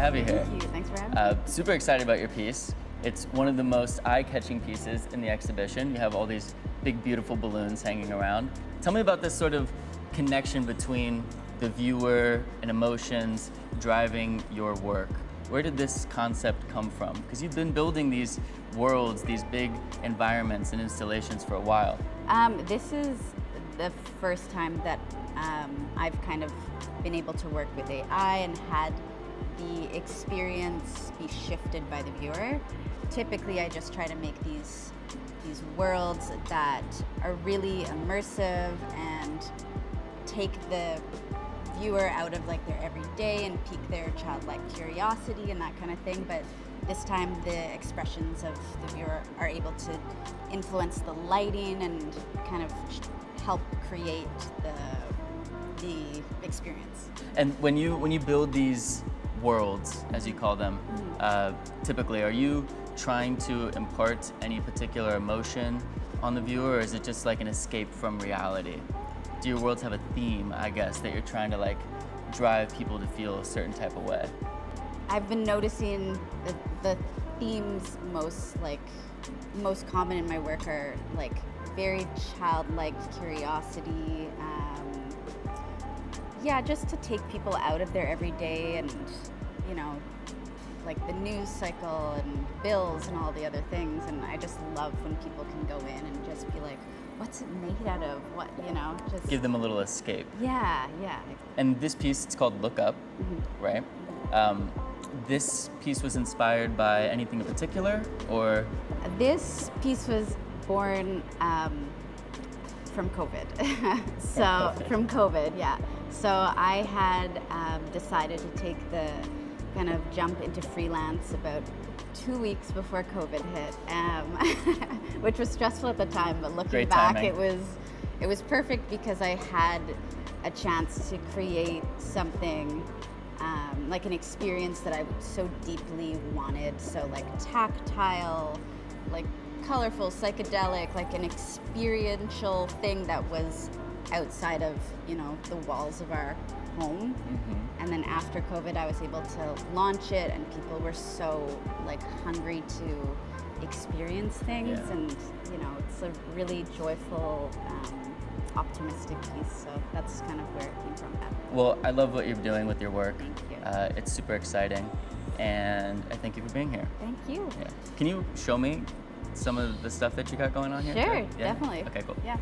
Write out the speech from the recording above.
have you here. Thank you. Thanks for having me. Super excited about your piece. It's one of the most eye-catching pieces in the exhibition. You have all these big, beautiful balloons hanging around. Tell me about this sort of connection between the viewer and emotions driving your work. Where did this concept come from? Because you've been building these worlds, these big environments and installations for a while. This is the first time that I've kind of been able to work with AI and had the experience be shifted by the viewer. Typically, I just try to make these worlds that are really immersive and take the viewer out of like their everyday and pique their childlike curiosity and that kind of thing. But this time, the expressions of the viewer are able to influence the lighting and kind of help create the experience. And when you build these worlds, as you call them, typically, are you trying to impart any particular emotion on the viewer, or is it just like an escape from reality? Do your worlds have a theme, I guess, that you're trying to like drive people to feel a certain type of way? I've been noticing the themes most common in my work are like very childlike curiosity. Yeah, just to take people out of their everyday and, you know, like the news cycle and bills and all the other things. And I just love when people can go in and just be like, what's it made out of? What, you know, just Give them a little escape. Yeah. And this piece, it's called Look Up, right? This piece was inspired by anything in particular, or? This piece was born from COVID. From COVID, yeah. So I had decided to take the kind of jump into freelance about 2 weeks before COVID hit, which was stressful at the time, but looking Great back, timing. it was perfect because I had a chance to create something like an experience that I so deeply wanted. So like tactile, like colorful, psychedelic, like an experiential thing that was outside of, you know, the walls of our home. And then after COVID, I was able to launch it, and people were so like hungry to experience things. Yeah. And you know, it's a really joyful, optimistic piece. So that's kind of where it came from. Well, I love what you're doing with your work. Thank you. It's super exciting, and I thank you for being here. Thank you. Yeah. Can you show me some of the stuff that you got going on here? Sure, too? Yeah? definitely. Okay, cool. Yeah.